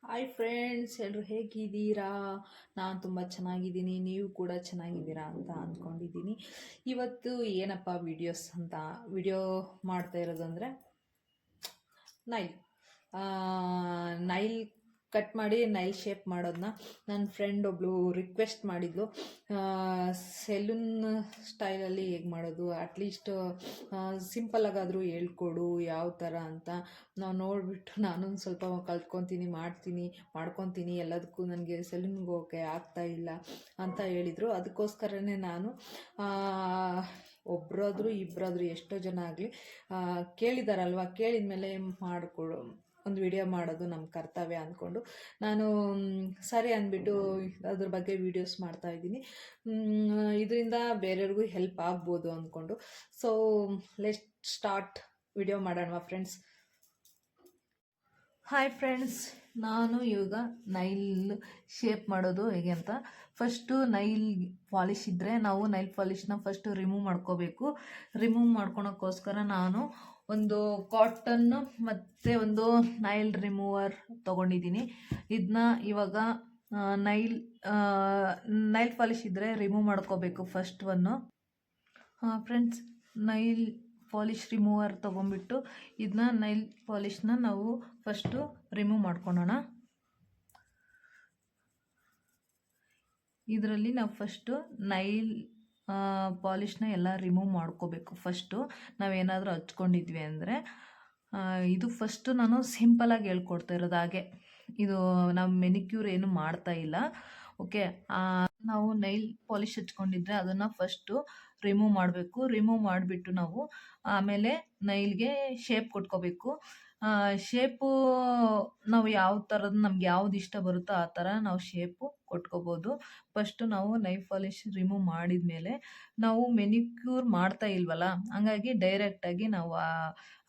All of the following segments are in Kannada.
ಹಾಯ್ ಫ್ರೆಂಡ್ಸ್, ಎಲ್ಲರೂ ಹೇಗಿದ್ದೀರಾ? ನಾನು ತುಂಬ ಚೆನ್ನಾಗಿದ್ದೀನಿ, ನೀವು ಕೂಡ ಚೆನ್ನಾಗಿದ್ದೀರಾ ಅಂತ ಅಂದ್ಕೊಂಡಿದ್ದೀನಿ. ಇವತ್ತು ಏನಪ್ಪ ವಿಡಿಯೋ ಮಾಡ್ತಾ ಇರೋದು ಅಂದರೆ ನೈಲ್ ನೈಲ್ ಕಟ್ ಮಾಡಿ ನೈಲ್ ಶೇಪ್ ಮಾಡೋದನ್ನ ನನ್ನ ಫ್ರೆಂಡ್ ಒಬ್ಬಳು ರಿಕ್ವೆಸ್ಟ್ ಮಾಡಿದ್ಲು. ಸೆಲೂನ್ ಸ್ಟೈಲಲ್ಲಿ ಹೇಗೆ ಮಾಡೋದು, ಅಟ್ಲೀಸ್ಟ್ ಸಿಂಪಲ್ಲಾಗಾದರೂ ಹೇಳ್ಕೊಡು ಯಾವ ಥರ ಅಂತ. ನಾವು ನೋಡಿಬಿಟ್ಟು ನಾನು ಸ್ವಲ್ಪ ಮಾಡ್ಕೊತೀನಿ ಎಲ್ಲದಕ್ಕೂ ನನಗೆ ಸೆಲೂನ್ಗೆ ಹೋಗೋಕ್ಕೆ ಆಗ್ತಾಯಿಲ್ಲ ಅಂತ ಹೇಳಿದರು. ಅದಕ್ಕೋಸ್ಕರನೇ ನಾನು ಒಬ್ಬರಾದರೂ ಇಬ್ಬರಾದರೂ ಎಷ್ಟೋ ಜನ ಆಗಲಿ ಕೇಳಿದಾರಲ್ವ, ಕೇಳಿದ ಮೇಲೆ ಒಂದು ವಿಡಿಯೋ ಮಾಡೋದು ನಮ್ಮ ಕರ್ತವ್ಯ ಅಂದ್ಕೊಂಡು ನಾನು ಸರಿ ಅಂದ್ಬಿಟ್ಟು ಅದ್ರ ಬಗ್ಗೆ ವೀಡಿಯೋಸ್ ಮಾಡ್ತಾಯಿದ್ದೀನಿ. ಇದರಿಂದ ಬೇರೆಯವ್ರಿಗೂ ಹೆಲ್ಪ್ ಆಗ್ಬೋದು ಅಂದ್ಕೊಂಡು. ಸೊ ಲೆಟ್ಸ್ ಸ್ಟಾರ್ಟ್ ವಿಡಿಯೋ ಮಾಡೋಣ ಫ್ರೆಂಡ್ಸ್. ಹಾಯ್ ಫ್ರೆಂಡ್ಸ್, ನಾನು ಇವಾಗ ನೈಲ್ ಶೇಪ್ ಮಾಡೋದು ಹೇಗೆ ಅಂತ. ಫಸ್ಟು ನೈಲ್ ಪಾಲಿಶ್ ಇದ್ದರೆ ನಾವು ನೈಲ್ ಪಾಲಿಷ್ನ ಫಸ್ಟು ರಿಮೂವ್ ಮಾಡ್ಕೋಬೇಕು. ರಿಮೂವ್ ಮಾಡ್ಕೊಳಕ್ಕೋಸ್ಕರ ನಾನು ಒಂದು ಕಾಟನ್ನು ಮತ್ತು ಒಂದು ನೈಲ್ ರಿಮೂವರ್ ತೊಗೊಂಡಿದ್ದೀನಿ. ಇದನ್ನ ಇವಾಗ ನೈಲ್ ಪಾಲಿಶ್ ಇದ್ದರೆ ರಿಮೂವ್ ಮಾಡ್ಕೋಬೇಕು first one. Friends, nail polish remover ತೊಗೊಂಡ್ಬಿಟ್ಟು ಇದನ್ನ ನೈಲ್ ಪಾಲಿಷ್ನ ನಾವು ಫಸ್ಟು ರಿಮೂವ್ ಮಾಡ್ಕೊಳ್ಳೋಣ. ಇದರಲ್ಲಿ ನಾವು ಫಸ್ಟು ನೈಲ್ ಪಾಲಿಷ್ನ ಎಲ್ಲ ರಿಮೂವ್ ಮಾಡ್ಕೋಬೇಕು. ಫಸ್ಟು ನಾವೇನಾದರೂ ಹಚ್ಕೊಂಡಿದ್ವಿ ಅಂದರೆ ಇದು ಫಸ್ಟು ನಾನು ಸಿಂಪಲಾಗಿ ಹೇಳ್ಕೊಡ್ತಾ ಇರೋದು. ಹಾಗೆ ಇದು ನಾವು ಮೆನಿಕ್ಯೂರ್ ಏನು ಮಾಡ್ತಾ ಇಲ್ಲ. ಓಕೆ, ನಾವು ನೈಲ್ ಪಾಲಿಶ್ ಹಚ್ಕೊಂಡಿದ್ರೆ ಅದನ್ನು ಫಸ್ಟು ರಿಮೂವ್ ಮಾಡಬೇಕು. ರಿಮೂವ್ ಮಾಡಿಬಿಟ್ಟು ನಾವು ಆಮೇಲೆ ನೈಲ್ಗೆ ಶೇಪ್ ಕೊಟ್ಕೋಬೇಕು. ಶೇಪು ನಾವು ಯಾವ ಥರದ್ದು ನಮ್ಗೆ ಯಾವ್ದು ಇಷ್ಟ ಬರುತ್ತೋ ಆ ಥರ ನಾವು ಶೇಪು ಕೊಟ್ಕೋಬೋದು. ಫಸ್ಟು ನಾವು ನೈಲ್ ಪಾಲಿಶ್ ರಿಮೂವ್ ಮಾಡಿದ ಮೇಲೆ ನಾವು ಮೆನಿಕ್ಯೂರ್ ಮಾಡ್ತಾ ಇಲ್ವಲ್ಲ, ಹಂಗಾಗಿ ಡೈರೆಕ್ಟಾಗಿ ನಾವು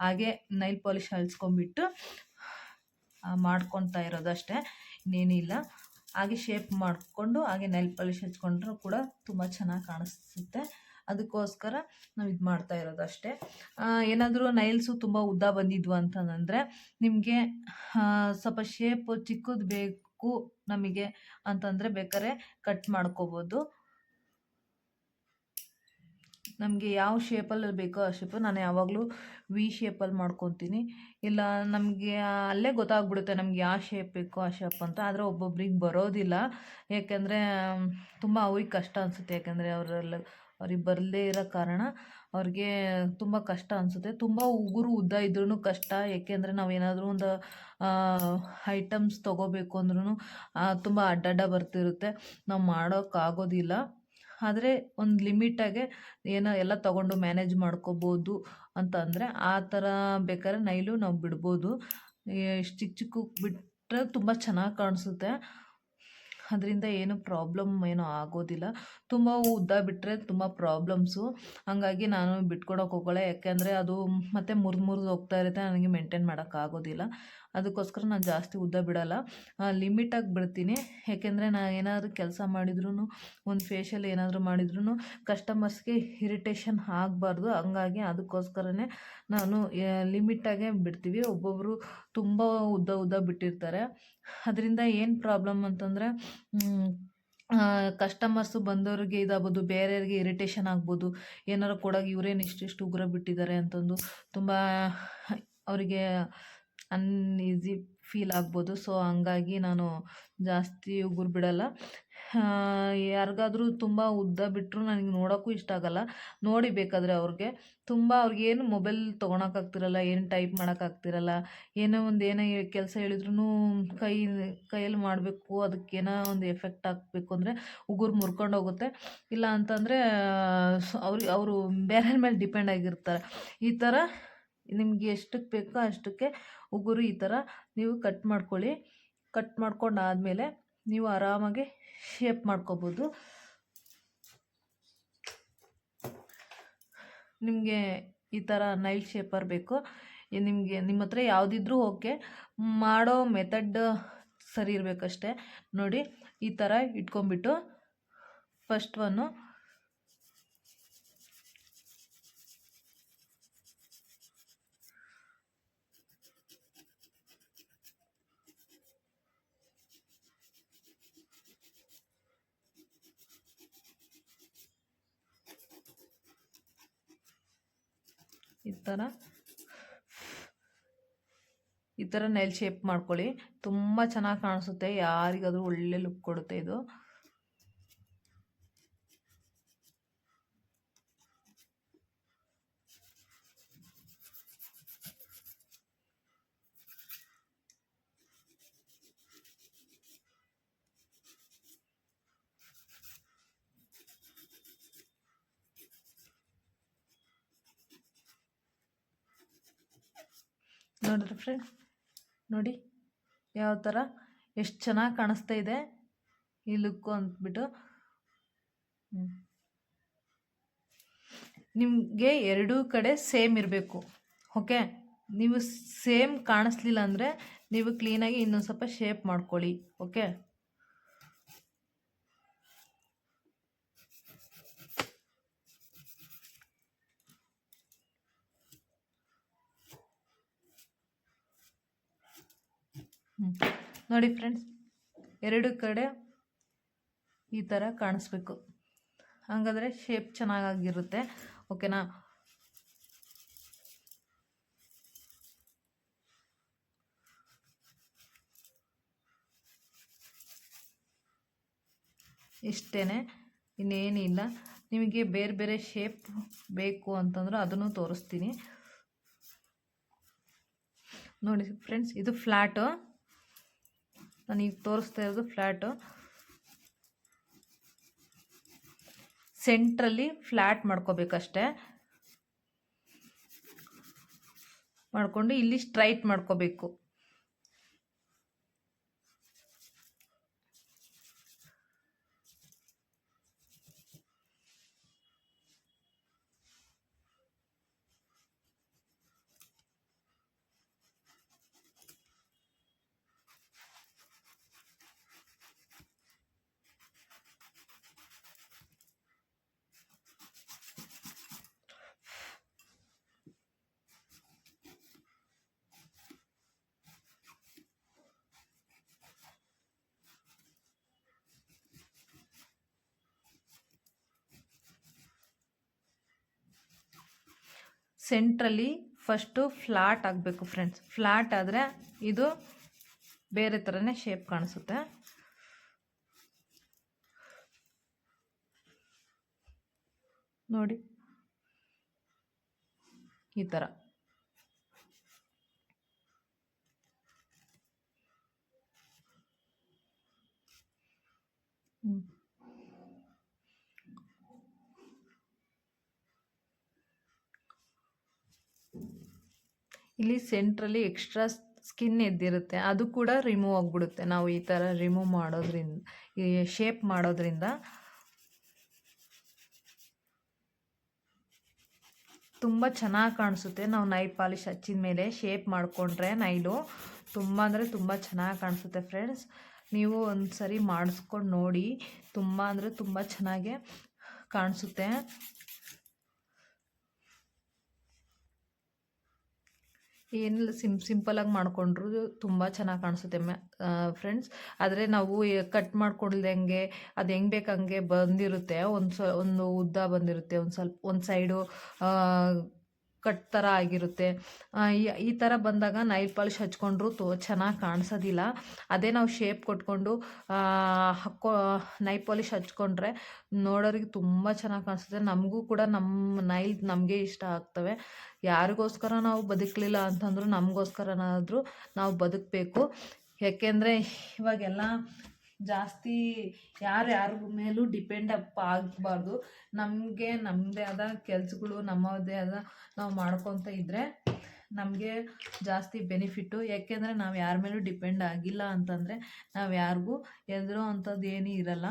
ಹಾಗೆ ನೈಲ್ ಪಾಲಿಶ್ ಹಚ್ಕೊಂಡ್ಬಿಟ್ಟು ಮಾಡ್ಕೊತಾ ಇರೋದು ಅಷ್ಟೇ, ಇನ್ನೇನಿಲ್ಲ. ಹಾಗೆ ಶೇಪ್ ಮಾಡಿಕೊಂಡು ಹಾಗೆ ನೈಲ್ ಪಾಲಿಶ್ ಹಚ್ಕೊಂಡ್ರೂ ಕೂಡ ತುಂಬ ಚೆನ್ನಾಗಿ ಕಾಣಿಸುತ್ತೆ. ಅದಕ್ಕೋಸ್ಕರ ನಾವು ಇದು ಮಾಡ್ತಾ ಇರೋದು ಅಷ್ಟೇ. ಏನಾದರೂ ನೈಲ್ಸು ತುಂಬ ಉದ್ದ ಬಂದಿದ್ವು ಅಂತಂದರೆ ನಿಮಗೆ ಸ್ವಲ್ಪ ಶೇಪು ಚಿಕ್ಕದು ಬೇಕು ನಮಗೆ ಅಂತಂದರೆ ಬೇಕಾದ್ರೆ ಕಟ್ ಮಾಡ್ಕೋಬೋದು. ನಮಗೆ ಯಾವ ಶೇಪಲ್ಲಿ ಬೇಕೋ ಆ ಶೇಪು. ನಾನು ಯಾವಾಗಲೂ ವಿ ಶೇಪಲ್ಲಿ ಮಾಡ್ಕೊತೀನಿ. ಇಲ್ಲ ನಮಗೆ ಅಲ್ಲೇ ಗೊತ್ತಾಗ್ಬಿಡುತ್ತೆ ನಮ್ಗೆ ಯಾವ ಶೇಪ್ ಬೇಕೋ ಆ ಶೇಪ್ ಅಂತ. ಆದರೆ ಒಬ್ಬೊಬ್ರಿಗೆ ಬರೋದಿಲ್ಲ, ಯಾಕೆಂದರೆ ತುಂಬ ಅವ್ರಿಗೆ ಕಷ್ಟ ಅನಿಸುತ್ತೆ. ಯಾಕೆಂದರೆ ಅವ್ರಿಗೆ ಬರದೇ ಇರೋ ಕಾರಣ ಅವ್ರಿಗೆ ತುಂಬ ಕಷ್ಟ ಅನಿಸುತ್ತೆ. ತುಂಬ ಉಗುರು ಉದ್ದ ಇದ್ರೂ ಕಷ್ಟ, ಏಕೆಂದರೆ ನಾವೇನಾದರೂ ಒಂದು ಐಟಮ್ಸ್ ತೊಗೋಬೇಕು ಅಂದ್ರೂ ತುಂಬ ಅಡ್ಡಡ್ಡ ಬರ್ತಿರುತ್ತೆ, ನಾವು ಮಾಡೋಕ್ಕಾಗೋದಿಲ್ಲ. ಆದರೆ ಒಂದು ಲಿಮಿಟಾಗೆ ಎಲ್ಲ ತೊಗೊಂಡು ಮ್ಯಾನೇಜ್ ಮಾಡ್ಕೋಬೋದು ಅಂತ ಅಂದರೆ ಆ ಥರ ಬೇಕಾದ್ರೆ ನೈಲು ನಾವು ಬಿಡ್ಬೋದು. ಚಿಕ್ಕ ಚಿಕ್ಕ ಬಿಟ್ಟರೆ ತುಂಬ ಚೆನ್ನಾಗಿ ಕಾಣಿಸುತ್ತೆ, ಅದರಿಂದ ಏನು ಪ್ರಾಬ್ಲಮ್ ಏನೂ ಆಗೋದಿಲ್ಲ. ತುಂಬ ಉದ್ದ ಬಿಟ್ಟರೆ ತುಂಬ ಪ್ರಾಬ್ಲಮ್ಸು, ಹಾಗಾಗಿ ನಾನು ಬಿಟ್ಕೊಡೋಕೆ ಹೋಗೋಲ್ಲ. ಯಾಕೆಂದರೆ ಅದು ಮತ್ತೆ ಮುರಿದು ಹೋಗ್ತಾ ಇರುತ್ತೆ, ನನಗೆ ಮೇಂಟೈನ್ ಮಾಡೋಕ್ಕಾಗೋದಿಲ್ಲ. ಅದಕ್ಕೋಸ್ಕರ ನಾನು ಜಾಸ್ತಿ ಉದ್ದ ಬಿಡೋಲ್ಲ, ಲಿಮಿಟಾಗಿ ಬಿಡ್ತೀನಿ. ಯಾಕೆಂದರೆ ನಾನು ಏನಾದರೂ ಕೆಲಸ ಮಾಡಿದ್ರೂ, ಒಂದು ಫೇಶಿಯಲ್ ಏನಾದರೂ ಮಾಡಿದ್ರೂ ಕಸ್ಟಮರ್ಸ್ಗೆ ಇರಿಟೇಷನ್ ಆಗಬಾರ್ದು. ಹಂಗಾಗಿ ಅದಕ್ಕೋಸ್ಕರನೇ ನಾನು ಲಿಮಿಟಾಗೇ ಬಿಡ್ತೀವಿ. ಒಬ್ಬೊಬ್ಬರು ತುಂಬ ಉದ್ದ ಬಿಟ್ಟಿರ್ತಾರೆ. ಅದರಿಂದ ಏನು ಪ್ರಾಬ್ಲಮ್ ಅಂತಂದರೆ ಕಸ್ಟಮರ್ಸು ಬಂದವ್ರಿಗೆ ಇದಾಗ್ಬೋದು, ಬೇರೆಯವ್ರಿಗೆ ಇರಿಟೇಷನ್ ಆಗ್ಬೋದು. ಏನಾರು ಕೊಡೋಕೆ ಇವರೇನು ಇಷ್ಟಿಷ್ಟು ಉಗುರ ಬಿಟ್ಟಿದ್ದಾರೆ ಅಂತಂದು ತುಂಬ ಅವರಿಗೆ ಅನ್ಈಸಿ ಫೀಲ್ ಆಗ್ಬೋದು. ಸೊ ಹಂಗಾಗಿ ನಾನು ಜಾಸ್ತಿ ಉಗುರು ಬಿಡೋಲ್ಲ. ಯಾರಿಗಾದ್ರೂ ತುಂಬ ಉದ್ದ ಬಿಟ್ಟರು ನನಗೆ ನೋಡೋಕ್ಕೂ ಇಷ್ಟ ಆಗೋಲ್ಲ. ನೋಡಿ ಬೇಕಾದರೆ ಅವ್ರಿಗೇನು ಮೊಬೈಲ್ ತೊಗೊಳಕ್ಕಾಗ್ತಿರಲ್ಲ, ಏನು ಟೈಪ್ ಮಾಡೋಕ್ಕಾಗ್ತಿರಲ್ಲ, ಏನೋ ಕೆಲಸ ಹೇಳಿದ್ರೂ ಕೈಯಲ್ಲಿ ಮಾಡಬೇಕು, ಅದಕ್ಕೇನೋ ಒಂದು ಎಫೆಕ್ಟ್ ಹಾಕಬೇಕು ಅಂದರೆ ಉಗುರು ಮುರ್ಕೊಂಡು ಹೋಗುತ್ತೆ. ಇಲ್ಲ ಅಂತಂದರೆ ಅವರು ಬೇರೆಯವ್ರ ಮೇಲೆ ಡಿಪೆಂಡ್ ಆಗಿರ್ತಾರೆ. ಈ ಥರ ನಿಮ್ಗೆ ಎಷ್ಟಕ್ಕೆ ಬೇಕೋ ಅಷ್ಟಕ್ಕೆ ಉಗುರು ಈ ಥರ ನೀವು ಕಟ್ ಮಾಡ್ಕೊಳ್ಳಿ. ಕಟ್ ಮಾಡ್ಕೊಂಡಾದಮೇಲೆ ನೀವು ಆರಾಮಾಗಿ ಶೇಪ್ ಮಾಡ್ಕೋಬೋದು. ನಿಮಗೆ ಈ ಥರ ನೈಲ್ ಶೇಪರ್ ಬೇಕು, ನಿಮ್ಮ ಹತ್ರ ಯಾವುದಿದ್ರೂ ಓಕೆ, ಮಾಡೋ ಮೆಥಡ್ ಸರಿ ಇರಬೇಕಷ್ಟೆ. ನೋಡಿ, ಈ ಥರ ಇಟ್ಕೊಂಡ್ಬಿಟ್ಟು ಫಸ್ಟ್ ಒನ್ನು ಈ ಥರ ನೈಲ್ ಶೇಪ್ ಮಾಡ್ಕೊಳ್ಳಿ. ತುಂಬ ಚೆನ್ನಾಗಿ ಕಾಣಿಸುತ್ತೆ, ಯಾರಿಗಾದರೂ ಒಳ್ಳೆ ಲುಕ್ ಕೊಡುತ್ತೆ ಇದು. ನೋಡಿರಿ ಫ್ರೆಂಡ್, ನೋಡಿ ಯಾವ ಥರ ಎಷ್ಟು ಚೆನ್ನಾಗಿ ಕಾಣಿಸ್ತಾ ಇದೆ ಈ ಲುಕ್ಕು ಅಂದ್ಬಿಟ್ಟು. ನಿಮಗೆ ಎರಡೂ ಕಡೆ ಸೇಮ್ ಇರಬೇಕು. ಓಕೆ, ನೀವು ಸೇಮ್ ಕಾಣಿಸ್ಲಿಲ್ಲ ಅಂದರೆ ನೀವು ಕ್ಲೀನಾಗಿ ಇನ್ನೊಂದು ಸ್ವಲ್ಪ ಶೇಪ್ ಮಾಡ್ಕೊಳ್ಳಿ. ಓಕೆ, ನೋಡಿ ಫ್ರೆಂಡ್ಸ್, ಎರಡು ಕಡೆ ಈ ಥರ ಕಾಣಿಸ್ಬೇಕು, ಹಾಗಾದರೆ ಶೇಪ್ ಚೆನ್ನಾಗಿರುತ್ತೆ. ಓಕೆನಾ? ಇಷ್ಟೇ, ಇನ್ನೇನಿಲ್ಲ. ನಿಮಗೆ ಬೇರೆ ಬೇರೆ ಶೇಪ್ ಬೇಕು ಅಂತಂದ್ರೆ ಅದನ್ನು ತೋರಿಸ್ತೀನಿ. ನೋಡಿ ಫ್ರೆಂಡ್ಸ್, ಇದು ಫ್ಲ್ಯಾಟು, ನಾನೀಗ ತೋರಿಸ್ತಾ ಇರೋದು ಫ್ಲ್ಯಾಟು. ಸೆಂಟ್ರಲ್ಲಿ ಫ್ಲ್ಯಾಟ್ ಮಾಡ್ಕೋಬೇಕಷ್ಟೆ. ಮಾಡಿಕೊಂಡು ಇಲ್ಲಿ ಸ್ಟ್ರೈಟ್ ಮಾಡ್ಕೋಬೇಕು. ಸೆಂಟ್ರಲ್ಲಿ ಫಸ್ಟು ಫ್ಲಾಟ್ ಆಗಬೇಕು ಫ್ರೆಂಡ್ಸ್. ಫ್ಲಾಟ್ ಆದರೆ ಇದು ಬೇರೆ ಥರನೇ ಶೇಪ್ ಕಾಣಿಸುತ್ತೆ. ನೋಡಿ ಈ ಥರ. ಇಲ್ಲಿ ಸೆಂಟ್ರಲ್ಲಿ ಎಕ್ಸ್ಟ್ರಾ ಸ್ಕಿನ್ ಎದ್ದಿರುತ್ತೆ, ಅದು ಕೂಡ ರಿಮೂವ್ ಆಗಿಬಿಡುತ್ತೆ ನಾವು ಈ ಥರ ರಿಮೂವ್ ಮಾಡೋದ್ರಿಂದ, ಈ ಶೇಪ್ ಮಾಡೋದ್ರಿಂದ. ತುಂಬ ಚೆನ್ನಾಗಿ ಕಾಣಿಸುತ್ತೆ. ನಾವು ನೈಲ್ ಪಾಲಿಶ್ ಹಚ್ಚಿದ ಮೇಲೆ ಶೇಪ್ ಮಾಡಿಕೊಂಡ್ರೆ ನೈಲು ತುಂಬ ಅಂದರೆ ತುಂಬ ಚೆನ್ನಾಗಿ ಕಾಣಿಸುತ್ತೆ ಫ್ರೆಂಡ್ಸ್. ನೀವು ಒಂದು ಸರಿ ಮಾಡಿಸ್ಕೊಂಡು ನೋಡಿ, ತುಂಬ ಅಂದರೆ ತುಂಬ ಚೆನ್ನಾಗೇ ಕಾಣಿಸುತ್ತೆ. ಏನಿಲ್ಲ, ಸಿಂಪಲಾಗಿ ಮಾಡಿಕೊಂಡ್ರು ತುಂಬ ಚೆನ್ನಾಗಿ ಕಾಣಿಸುತ್ತೆ ಫ್ರೆಂಡ್ಸ್. ಆದರೆ ನಾವು ಕಟ್ ಮಾಡ್ಕೊಳ್ದಂಗೆ ಅದು ಹೆಂಗೆ ಬೇಕು ಹಂಗೆ ಬಂದಿರುತ್ತೆ. ಒಂದು ಉದ್ದ ಬಂದಿರುತ್ತೆ, ಒಂದು ಸೈಡು ಕಟ್ ಥರ ಆಗಿರುತ್ತೆ. ಈ ಥರ ಬಂದಾಗ ನೈಲ್ ಪಾಲಿಶ್ ಹಚ್ಕೊಂಡ್ರು ಚೆನ್ನಾಗಿ ಕಾಣಿಸೋದಿಲ್ಲ. ಅದೇ ನಾವು ಶೇಪ್ ಕೊಟ್ಕೊಂಡು ನೈಲ್ ಪಾಲಿಶ್ ಹಚ್ಕೊಂಡ್ರೆ ನೋಡೋರಿಗೆ ತುಂಬ ಚೆನ್ನಾಗಿ ಕಾಣಿಸುತ್ತೆ. ನಮಗೂ ಕೂಡ ನಮ್ಮ ನೈಲ್ ನಮಗೆ ಇಷ್ಟ ಆಗ್ತವೆ. ಯಾರಿಗೋಸ್ಕರ ನಾವು ಬದುಕಲಿಲ್ಲ ಅಂತಂದರೂ ನಮಗೋಸ್ಕರನಾದರೂ ನಾವು ಬದುಕಬೇಕು. ಯಾಕೆಂದರೆ ಇವಾಗೆಲ್ಲ ಜಾಸ್ತಿ ಯಾರ ಮೇಲೂ ಡಿಪೆಂಡ್ ಆಗಬಾರ್ದು. ನಮಗೆ ನಮ್ಮದೇ ಆದ ಕೆಲಸಗಳು, ನಮ್ಮದೇ ಆದ ನಾವು ಮಾಡ್ಕೊತ ಇದ್ದರೆ ನಮಗೆ ಜಾಸ್ತಿ ಬೆನಿಫಿಟ್ಟು. ಯಾಕೆಂದರೆ ನಾವು ಯಾರ ಮೇಲೂ ಡಿಪೆಂಡ್ ಆಗಿಲ್ಲ ಅಂತಂದರೆ ನಾವು ಯಾರಿಗೂ ಎದುರೋ ಅಂಥದ್ದು ಏನೂ ಇರಲ್ಲ.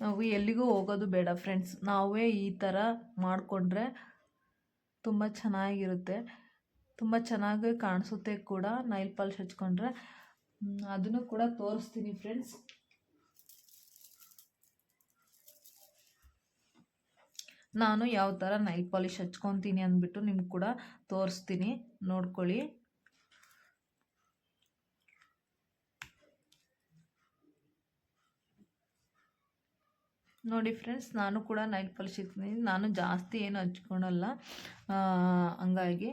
ನಾವು ಎಲ್ಲಿಗೂ ಹೋಗೋದು ಬೇಡ ಫ್ರೆಂಡ್ಸ್, ನಾವೇ ಈ ಥರ ಮಾಡಿಕೊಂಡ್ರೆ ತುಂಬ ಚೆನ್ನಾಗಿರುತ್ತೆ, ತುಂಬ ಚೆನ್ನಾಗಿ ಕಾಣಿಸುತ್ತೆ ಕೂಡ ನೈಲ್ ಪಾಲಿಶ್ ಹಚ್ಕೊಂಡ್ರೆ. ಅದನ್ನು ಕೂಡ ತೋರಿಸ್ತೀನಿ ಫ್ರೆಂಡ್ಸ್. ನಾನು ಯಾವ ಥರ ನೈಲ್ ಪಾಲಿಶ್ ಹಚ್ಕೊತೀನಿ ಅಂದ್ಬಿಟ್ಟು ನಿಮ್ಗೆ ಕೂಡ ತೋರಿಸ್ತೀನಿ, ನೋಡ್ಕೊಳ್ಳಿ. ನೋಡಿ ಫ್ರೆಂಡ್ಸ್, ನಾನು ಕೂಡ ನೈಲ್ ಪಾಲಿಶ್ ಇರ್ತೀನಿ. ನಾನು ಜಾಸ್ತಿ ಏನು ಹಚ್ಕೊಳಲ್ಲ, ಹಂಗಾಗಿ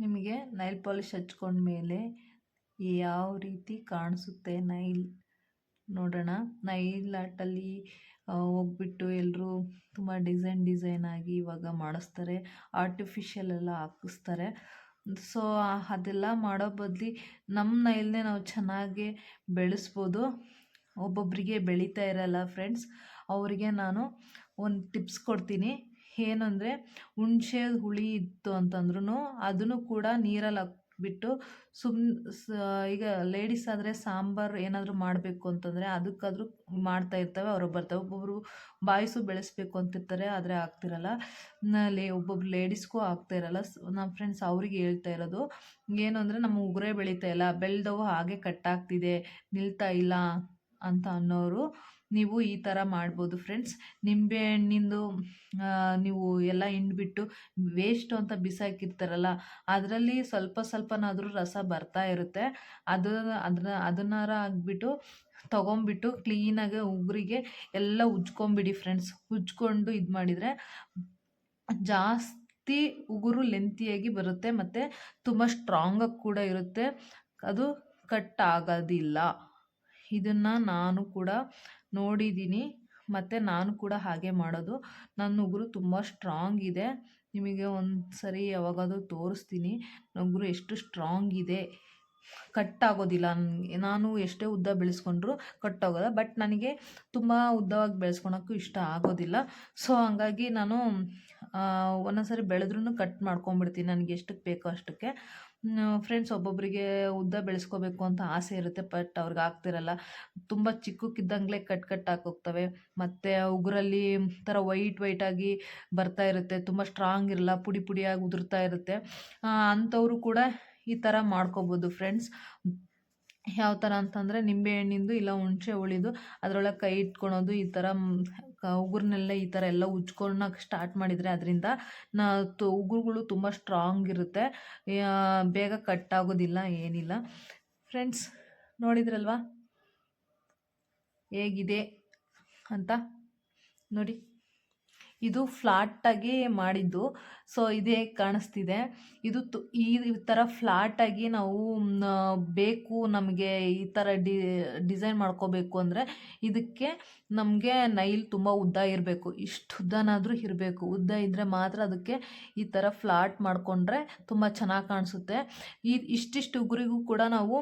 ನಿಮಗೆ ನೈಲ್ ಪಾಲಿಶ್ ಹಚ್ಕೊಂಡ್ಮೇಲೆ ಯಾವ ರೀತಿ ಕಾಣಿಸುತ್ತೆ ನೈಲ್ ನೋಡೋಣ. ನೈಲ್ ಆರ್ಟಲ್ಲಿ ಹೋಗ್ಬಿಟ್ಟು ಎಲ್ಲರೂ ತುಂಬ ಡಿಸೈನ್ ಆಗಿ ಇವಾಗ ಮಾಡಿಸ್ತಾರೆ, ಆರ್ಟಿಫಿಷಿಯಲ್ ಎಲ್ಲ ಹಾಕಿಸ್ತಾರೆ. ಸೊ ಅದೆಲ್ಲ ಮಾಡೋ ಬದಲು ನಮ್ಮ ನೈಲ್ನೇ ನಾವು ಚೆನ್ನಾಗಿ ಬೆಳೆಸ್ಬೋದು. ಒಬ್ಬೊಬ್ಬರಿಗೆ ಬೆಳೀತಾ ಇರಲ್ಲ ಫ್ರೆಂಡ್ಸ್, ಅವರಿಗೆ ನಾನು ಒಂದು ಟಿಪ್ಸ್ ಕೊಡ್ತೀನಿ. ಏನಂದರೆ, ಹುಣಸೆ ಹುಳಿ ಇತ್ತು ಅಂತಂದ್ರೂ ಅದನ್ನು ಕೂಡ ನೀರಲ್ಲಿ ಹಾಕ್ಬಿಟ್ಟು ಈಗ ಲೇಡೀಸ್ ಆದರೆ ಸಾಂಬಾರು ಏನಾದರೂ ಮಾಡಬೇಕು ಅಂತಂದರೆ ಅದಕ್ಕಾದರೂ ಮಾಡ್ತಾ ಇರ್ತವೆ, ಅವರು ಬರ್ತವೆ. ಒಬ್ಬೊಬ್ಬರು ಬಾಯ್ಸು ಬೆಳೆಸ್ಬೇಕು ಅಂತಿರ್ತಾರೆ, ಆದರೆ ಆಗ್ತಿರಲ್ಲ. ಒಬ್ಬೊಬ್ರು ಲೇಡೀಸ್ಗೂ ಆಗ್ತಾ ಇರಲ್ಲ. ನಮ್ಮ ಫ್ರೆಂಡ್ಸ್ ಅವ್ರಿಗೆ ಹೇಳ್ತಾ ಇರೋದು ಏನು ಅಂದರೆ, ನಮ್ಮ ಉಗುರೇ ಬೆಳೀತಾ ಇಲ್ಲ, ಬೆಳೆದವು ಹಾಗೆ ಕಟ್ಟಾಗ್ತಿದೆ, ನಿಲ್ತಾ ಇಲ್ಲ ಅಂತ ಅನ್ನೋರು ನೀವು ಈ ಥರ ಮಾಡ್ಬೋದು ಫ್ರೆಂಡ್ಸ್. ನಿಂಬೆಹಣ್ಣಿಂದು ನೀವು ಎಲ್ಲ ಹಿಂಡ್ಬಿಟ್ಟು ವೇಸ್ಟು ಅಂತ ಬಿಸಾಕಿರ್ತಾರಲ್ಲ, ಅದರಲ್ಲಿ ಸ್ವಲ್ಪನಾದರೂ ರಸ ಬರ್ತಾ ಇರುತ್ತೆ. ಅದನ್ನಾರ ಆಗಿಬಿಟ್ಟು ತೊಗೊಂಬಿಟ್ಟು ಕ್ಲೀನಾಗಿ ಉಗುರಿಗೆ ಎಲ್ಲ ಉಜ್ಕೊಂಬಿಡಿ ಫ್ರೆಂಡ್ಸ್. ಉಜ್ಕೊಂಡು ಇದು ಮಾಡಿದರೆ ಜಾಸ್ತಿ ಉಗುರು ಲೆಂತಿಯಾಗಿ ಬರುತ್ತೆ, ಮತ್ತು ತುಂಬ ಸ್ಟ್ರಾಂಗಾಗಿ ಕೂಡ ಇರುತ್ತೆ, ಅದು ಕಟ್ ಆಗೋದಿಲ್ಲ. ಇದನ್ನು ನಾನು ಕೂಡ ನೋಡಿದ್ದೀನಿ, ಮತ್ತು ನಾನು ಕೂಡ ಹಾಗೆ ಮಾಡೋದು. ನನ್ನ ಉಗುರು ತುಂಬ ಸ್ಟ್ರಾಂಗ್ ಇದೆ. ನಿಮಗೆ ಒಂದು ಸರಿ ಯಾವಾಗಾದರೂ ತೋರಿಸ್ತೀನಿ ನನ್ನ ಉಗುರು ಎಷ್ಟು ಸ್ಟ್ರಾಂಗ್ ಇದೆ. ಕಟ್ಟಾಗೋದಿಲ್ಲ. ನಾನು ಎಷ್ಟೇ ಉದ್ದ ಬೆಳೆಸ್ಕೊಂಡ್ರೂ ಕಟ್ಟಾಗೋಲ್ಲ, ಬಟ್ ನನಗೆ ತುಂಬ ಉದ್ದವಾಗಿ ಬೆಳೆಸ್ಕೊಳಕ್ಕೂ ಇಷ್ಟ ಆಗೋದಿಲ್ಲ. ಸೊ ಹಂಗಾಗಿ ನಾನು ಒಂದೊಂದು ಸರಿ ಬೆಳೆದ್ರೂ ಕಟ್ ಮಾಡ್ಕೊಂಬಿಡ್ತೀನಿ, ನನಗೆ ಎಷ್ಟಕ್ಕೆ ಬೇಕೋ ಅಷ್ಟಕ್ಕೆ. ಫ್ರೆಂಡ್ಸ್, ಒಬ್ಬೊಬ್ಬರಿಗೆ ಉದ್ದ ಬೆಳೆಸ್ಕೋಬೇಕು ಅಂತ ಆಸೆ ಇರುತ್ತೆ, ಬಟ್ ಅವ್ರಿಗೆ ಆಗ್ತಿರಲ್ಲ. ತುಂಬ ಚಿಕ್ಕಕ್ಕಿದ್ದಂಗೆ ಕಟ್ ಹೋಗ್ತವೆ, ಮತ್ತು ಉಗುರಲ್ಲಿ ಥರ ವೈಟಾಗಿ ಬರ್ತಾ ಇರುತ್ತೆ, ತುಂಬ ಸ್ಟ್ರಾಂಗ್ ಇರಲ್ಲ, ಪುಡಿಯಾಗಿ ಉದುರ್ತಾ ಇರುತ್ತೆ. ಅಂಥವರು ಕೂಡ ಈ ಥರ ಮಾಡ್ಕೋಬೋದು ಫ್ರೆಂಡ್ಸ್. ಯಾವ ಥರ ಅಂತಂದರೆ, ನಿಂಬೆಹಣ್ಣಿಂದು ಇಲ್ಲ ಹುಣಸೆ ಹುಳಿದು ಅದರೊಳಗೆ ಕೈ ಇಟ್ಕೊಳೋದು, ಈ ಥರ ಉಗುರನ್ನೆಲ್ಲ ಈ ಥರ ಎಲ್ಲ ಉಜ್ಕೊಳಕ್ಕೆ ಸ್ಟಾರ್ಟ್ ಮಾಡಿದರೆ ಅದರಿಂದ ಉಗುರುಗಳು ತುಂಬ ಸ್ಟ್ರಾಂಗ್ ಇರುತ್ತೆ, ಬೇಗ ಕಟ್ಟಾಗೋದಿಲ್ಲ, ಏನಿಲ್ಲ. ಫ್ರೆಂಡ್ಸ್, ನೋಡಿದ್ರಲ್ವಾ ಹೇಗಿದೆ ಅಂತ? ನೋಡಿ, ಇದು ಫ್ಲಾಟಾಗಿ ಮಾಡಿದ್ದು. ಸೊ ಇದೇ ಕಾಣಿಸ್ತಿದೆ. ಇದು ಈ ಥರ ಫ್ಲಾಟಾಗಿ ನಾವು ಬೇಕು ನಮಗೆ ಈ ಥರ ಡಿಸೈನ್ ಮಾಡ್ಕೋಬೇಕು ಅಂದರೆ ಇದಕ್ಕೆ ನಮಗೆ ನೈಲ್ ತುಂಬ ಉದ್ದ ಇರಬೇಕು. ಇಷ್ಟು ಉದ್ದನಾದರೂ ಇರಬೇಕು. ಉದ್ದ ಇದ್ದರೆ ಮಾತ್ರ ಅದಕ್ಕೆ ಈ ಥರ ಫ್ಲಾಟ್ ಮಾಡಿಕೊಂಡ್ರೆ ತುಂಬ ಚೆನ್ನಾಗಿ ಕಾಣಿಸುತ್ತೆ. ಇಷ್ಟಿಷ್ಟು ಉಗುರಿಗೂ ಕೂಡ ನಾವು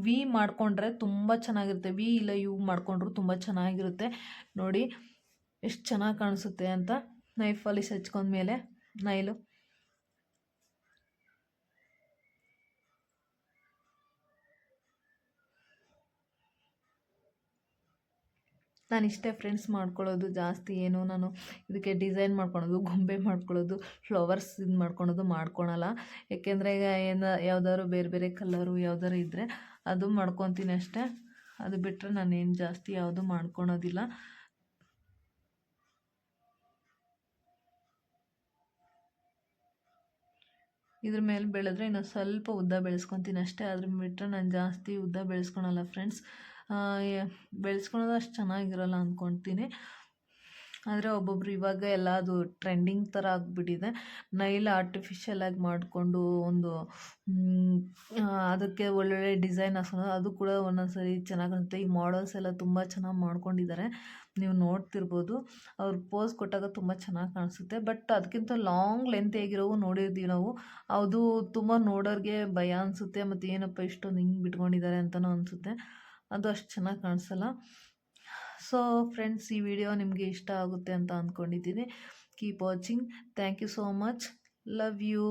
ವಿ ಮಾಡಿಕೊಂಡ್ರೆ ತುಂಬ ಚೆನ್ನಾಗಿರುತ್ತೆ. ವಿ ಇಲ್ಲ ಯು ಮಾಡಿಕೊಂಡ್ರು ತುಂಬ ಚೆನ್ನಾಗಿರುತ್ತೆ. ನೋಡಿ ಎಷ್ಟು ಚೆನ್ನಾಗಿ ಕಾಣಿಸುತ್ತೆ ಅಂತ ನೈಲ್ ಪಾಲಿಶ್ ಹಚ್ಕೊಂಡ್ಮೇಲೆ ನೈಲು. ನಾನಿಷ್ಟೇ ಫ್ರೆಂಡ್ಸ್ ಮಾಡ್ಕೊಳ್ಳೋದು. ಜಾಸ್ತಿ ಏನು ನಾನು ಇದಕ್ಕೆ ಡಿಸೈನ್ ಮಾಡ್ಕೊಳೋದು, ಗೊಂಬೆ ಮಾಡ್ಕೊಳ್ಳೋದು, ಫ್ಲವರ್ಸ್ ಇದು ಮಾಡ್ಕೊಳಲ್ಲ. ಏಕೆಂದರೆ ಈಗ ಯಾವ್ದಾದ್ರು ಬೇರೆ ಕಲರು ಯಾವ್ದಾದ್ರು ಇದ್ದರೆ ಅದು ಮಾಡ್ಕೊತೀನಿ ಅಷ್ಟೇ. ಅದು ಬಿಟ್ಟರೆ ನಾನೇನು ಜಾಸ್ತಿ ಯಾವುದು ಮಾಡ್ಕೊಳೋದಿಲ್ಲ. ಇದ್ರ ಮೇಲೆ ಬೆಳೆದ್ರೆ ಇನ್ನು ಸ್ವಲ್ಪ ಉದ್ದ ಬೆಳೆಸ್ಕೊತೀನಿ ಅಷ್ಟೇ. ಅದ್ರ ಬಿಟ್ಟರೆ ನಾನು ಜಾಸ್ತಿ ಉದ್ದ ಬೆಳೆಸ್ಕೊಳಲ್ಲ ಫ್ರೆಂಡ್ಸ್. ಬೆಳೆಸ್ಕೊಳೋದು ಅಷ್ಟು ಚೆನ್ನಾಗಿರಲ್ಲ ಅಂದ್ಕೊಳ್ತೀನಿ. ಆದರೆ ಒಬ್ಬೊಬ್ರು ಇವಾಗ ಎಲ್ಲ ಅದು ಟ್ರೆಂಡಿಂಗ್ ಥರ ಆಗಿಬಿಟ್ಟಿದೆ. ನೈಲ್ ಆರ್ಟಿಫಿಷಿಯಲ್ ಆಗಿ ಮಾಡಿಕೊಂಡು ಒಂದು ಅದಕ್ಕೆ ಒಳ್ಳೊಳ್ಳೆ ಡಿಸೈನ್ ಹಾಕ್ಸೋದು, ಅದು ಕೂಡ ಒಂದೊಂದು ಸರಿ ಚೆನ್ನಾಗಿರುತ್ತೆ. ಈ ಮಾಡಲ್ಸ್ ಎಲ್ಲ ತುಂಬ ಚೆನ್ನಾಗಿ ಮಾಡ್ಕೊಂಡಿದ್ದಾರೆ, ನೀವು ನೋಡ್ತಿರ್ಬೋದು. ಅವ್ರು ಪೋಸ್ ಕೊಟ್ಟಾಗ ತುಂಬ ಚೆನ್ನಾಗಿ ಕಾಣಿಸುತ್ತೆ. ಬಟ್ ಅದಕ್ಕಿಂತ ಲಾಂಗ್ ಲೆಂತ್ ಆಗಿರೋವು ನೋಡಿರ್ತೀವಿ ನಾವು. ಅದು ತುಂಬ ನೋಡೋರಿಗೆ ಭಯ ಅನಿಸುತ್ತೆ, ಮತ್ತು ಏನಪ್ಪ ಇಷ್ಟೊಂದು ಹಿಂಗೆ ಬಿಟ್ಕೊಂಡಿದ್ದಾರೆ ಅಂತಲೂ ಅನಿಸುತ್ತೆ. ಅದು ಅಷ್ಟು ಚೆನ್ನಾಗಿ ಕಾಣಿಸಲ್ಲ. ಸೊ ಫ್ರೆಂಡ್ಸ್, ಈ ವಿಡಿಯೋ ನಿಮಗೆ ಇಷ್ಟ ಆಗುತ್ತೆ ಅಂತ ಅಂದ್ಕೊಂಡಿದ್ದೀನಿ. Keep watching. Thank you so much. Love you.